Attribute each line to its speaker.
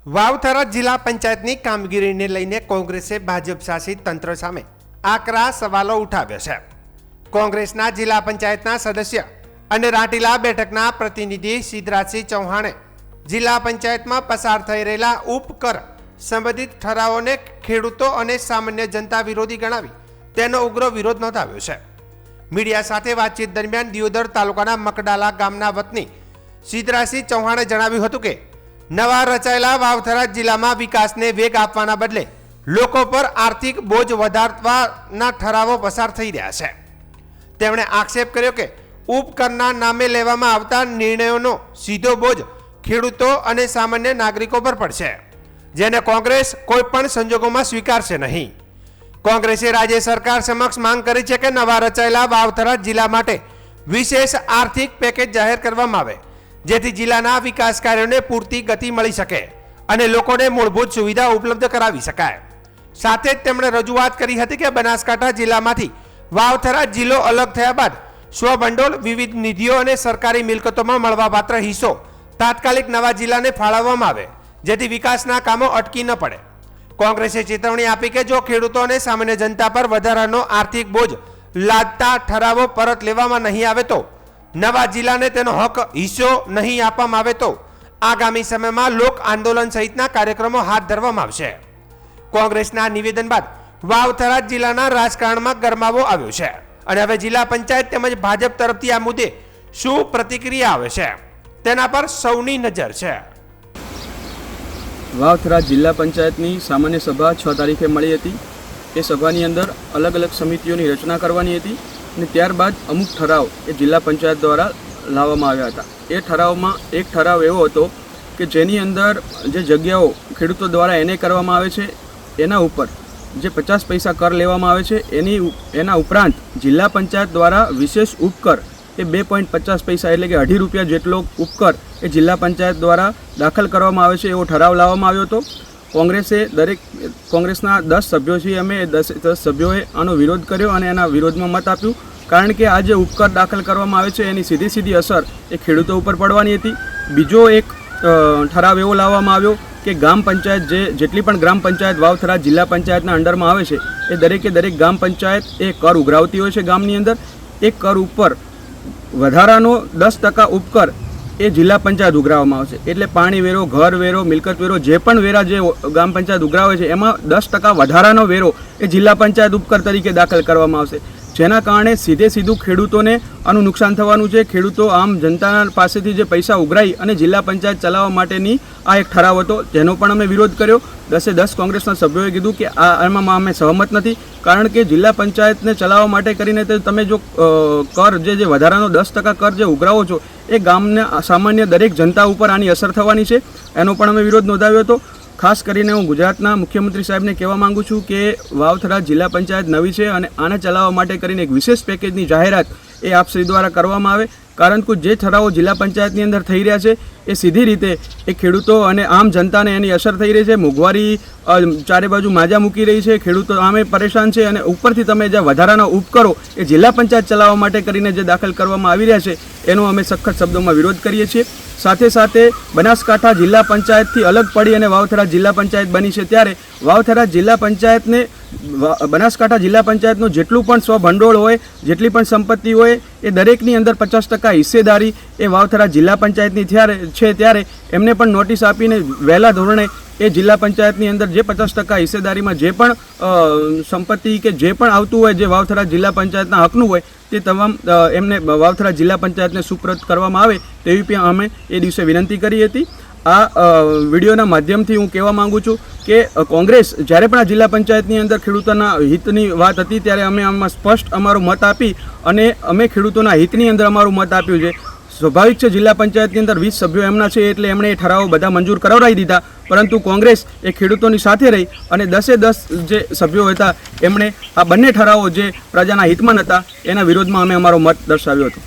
Speaker 1: વાવથરા જિલ્લા પંચાયતની કામગીરીને લઈને કોંગ્રેસે ભાજપ શાસિત તંત્ર સામે આકરા સવાલો ઉઠાવ્યા છે। કોંગ્રેસના જિલ્લા પંચાયતના સદસ્ય અને રાટીલા બેઠકના પ્રતિનિધિ સિદ્ધરાજસિંહ ચૌહાણે જિલ્લા પંચાયતમાં પસાર થઈ રહેલા ઉપકર સંબંધિત ઠરાવોને ખેડૂતો અને સામાન્ય જનતા વિરોધી ગણાવી તેનો ઉગ્ર વિરોધ નોંધાવ્યો છે। મીડિયા સાથે વાતચીત દરમિયાન દિયોદર તાલુકાના મકડાલા ગામના વતની સિદ્ધરાજસિંહ ચૌહાણે જણાવ્યું હતું કે નવા રચાયેલા વાવથરા જિલ્લામાં વિકાસને વેગ આપવાના બદલે લોકો પર આર્થિક બોજ વધારવાના ઠરાવો પસાર થઈ રહ્યા છે। તેમણે આક્ષેપ કર્યો કે ઉપકરના નામે લેવામાં આવતા નિર્ણયોનો સીધો બોજ ખેડૂતો અને સામાન્ય નાગરિકો પર પડશે, જેને કોંગ્રેસ કોઈ પણ સંજોગોમાં સ્વીકારશે નહીં। કોંગ્રેસે રાજ્ય સરકાર સમક્ષ માંગ કરી છે કે નવા રચાયેલા વાવથરા જિલ્લા માટે વિશેષ આર્થિક પેકેજ જાહેર કરવામાં આવે, જેથી જિલ્લાના વિકાસ કાર્યોને પૂરતી ગતિ મળી શકે અને લોકોને મૂળભૂત સુવિધા ઉપલબ્ધ કરાવી શકાય। સાથે જ તેમણે રજૂઆત કરી હતી કે બનાસકાંઠા જિલ્લામાંથી વાવથરા જિલ્લો અલગ થયા બાદ સ્વભંડોળ, વિવિધ નિધિઓ અને સરકારી મિલકતોમાં મળવાપાત્ર હિસ્સો તાત્કાલિક નવા જિલ્લાને ફાળવવામાં આવે, જેથી વિકાસના કામો અટકી ન પડે। કોંગ્રેસે ચેતવણી આપી કે જો ખેડૂતો અને સામાન્ય જનતા પર વધારાનો આર્થિક બોજ લાદતા ઠરાવો પરત લેવામાં નહીં આવે તો નવા જિલ્લાને તેનો હક હિસ્સો નહીં આપવામાં આવે તો આગામી સમયમાં લોક આંદોલન સહિતના કાર્યક્રમો હાથ ધરવામાં આવશે। કોંગ્રેસના નિવેદન બાદ વાવથરા જિલ્લાના રાજકારણમાં ગરમાવો આવ્યો છે અને હવે જિલ્લા પંચાયત તેમજ ભાજપ તરફથી આ મુદ્દે શું પ્રતિક્રિયા આવે છે તેના પર સૌની નજર છે।
Speaker 2: વાવથરા જિલ્લા પંચાયતની સામાન્ય સભા 6 તારીખે મળી હતી। એ સભાની અંદર અલગ અલગ સમિતિઓની રચના કરવાની હતી અને ત્યારબાદ અમુક ઠરાવ એ જિલ્લા પંચાયત દ્વારા લાવવામાં આવ્યા હતા। એ ઠરાવમાં એક ઠરાવ એવો હતો કે જેની અંદર જે જગ્યાઓ ખેડૂતો દ્વારા એને કરવામાં આવે છે એના ઉપર જે 50 પૈસા કર લેવામાં આવે છે એના ઉપરાંત જિલ્લા પંચાયત દ્વારા વિશેષ ઉપકર એ 2.50 પૈસા એટલે કે 2.5 રૂપિયા જેટલો ઉપકર એ જિલ્લા પંચાયત દ્વારા દાખલ કરવામાં આવે છે એવો ઠરાવ લાવવામાં આવ્યો હતો। કોંગ્રેસના 10 સભ્યો છીએ અમે, 10 સભ્યોએ આનો વિરોધ કર્યો અને એના વિરોધમાં મત આપ્યું, કારણ કે આ જે ઉપકર દાખલ કરવામાં આવે છે એની સીધી અસર એ ખેડૂતો ઉપર પડવાની હતી। બીજો એક ઠરાવ એવો લાવવામાં આવ્યો કે ગ્રામ પંચાયત જેટલી પણ ગ્રામ પંચાયત વાવથરા જિલ્લા પંચાયતના અંડરમાં આવે છે એ દરેક ગ્રામ પંચાયત એ કર ઉઘરાવતી હોય છે ગામની અંદર। એ કર ઉપર વધારાનો 10% ઉપકર એ જિલ્લા પંચાયત ઉઘરાવવામાં આવશે। એટલે પાણી વેરો, ઘર વેરો, મિલકત વેરો, જે પણ વેરા જે ગ્રામ પંચાયત ઉઘરાવે છે એમાં 10% વધારાનો વેરો એ જિલ્લા પંચાયત ઉપકર તરીકે દાખલ કરવામાં આવશે, જેના કારણે સીધું ખેડૂતોને આનું નુકસાન થવાનું છે। ખેડૂતો આમ જનતાના પાસેથી જે પૈસા ઉઘરાઈ અને જિલ્લા પંચાયત ચલાવવા માટેની આ એક ઠરાવ હતો, જેનો પણ અમે વિરોધ કર્યો। 10 કોંગ્રેસના સભ્યોએ કીધું કે એમાં અમે સહમત નથી, કારણ કે જિલ્લા પંચાયતને ચલાવવા માટે કરીને તમે જો કર જે વધારાનો 10% કર જે ઉઘરાવો છો એ ગામના સામાન્ય દરેક જનતા ઉપર આની અસર થવાની છે, એનો પણ અમે વિરોધ નોંધાવ્યો હતો। ખાસ કરીને હું ગુજરાતના મુખ્યમંત્રી સાહેબને કહેવા માંગુ છું કે વાવથરા જિલ્લા પંચાયત નવી છે અને આને ચલાવવા માટે કરીને એક વિશેષ પેકેજની જાહેરાત એ આપ શ્રી દ્વારા કરવામાં આવે, કારણ કે જે ઠરાવો જિલ્લા પંચાયતની અંદર થઈ રહ્યા છે એ સીધી રીતે એ ખેડૂતો અને આમ જનતાને એની અસર થઈ રહી છે। મોંઘવારી ચારે બાજુ માજા મૂકી રહી છે, ખેડૂતો આમે પરેશાન છે અને ઉપરથી તમે જે વધારાના ઉપકરો એ જિલ્લા પંચાયત ચલાવવા માટે કરીને જે દાખલ કરવામાં આવી રહ્યા છે એનો અમે સખત શબ્દોમાં વિરોધ કરીએ છીએ। સાથે બનાસકાંઠા જિલ્લા પંચાયતથી અલગ પડી અને વાવથરા જિલ્લા પંચાયત બની છે, ત્યારે વાવથરા જિલ્લા પંચાયતને બનાસકાંઠા જિલ્લા પંચાયતનું જેટલું પણ સ્વભંડોળ હોય, જેટલી પણ સંપત્તિ હોય એ દરેકની અંદર 50% હિસ્સેદારી એ વાવથરા જિલ્લા પંચાયતની ત્યારે એમને પણ નોટિસ આપીને વહેલા ધોરણે એ જિલ્લા પંચાયતની અંદર જે 50% હિસ્સેદારીમાં જે પણ સંપત્તિ કે જે પણ આવતું હોય જે વાવથરા જિલ્લા પંચાયતના હકનું હોય તે તમામ એમને વાવથરા જિલ્લા પંચાયતને સુપ્રત કરવામાં આવે તેવી પણ અમે એ દિવસે વિનંતી કરી હતી। આ વિડીયોના માધ્યમથી હું કહેવા માગું છું કે કોંગ્રેસ જ્યારે પણ આ જિલ્લા પંચાયતની અંદર ખેડૂતોના હિતની વાત હતી ત્યારે અમે આમાં સ્પષ્ટ અમારો મત આપી અને અમે ખેડૂતોના હિતની અંદર અમારું મત આપ્યું છે। સ્વાભાવિક છે જિલ્લા પંચાયતની અંદર 20 સભ્યો એમના છે એટલે એમણે એ ઠરાવો બધા મંજૂર કરાવડાવી દીધા, પરંતુ કોંગ્રેસ એ ખેડૂતોની સાથે રહી અને 10 જે સભ્યો હતા એમણે આ બંને ઠરાવો જે પ્રજાના હિતમાં નહોતા એના વિરોધમાં અમે અમારો મત દર્શાવ્યો હતો।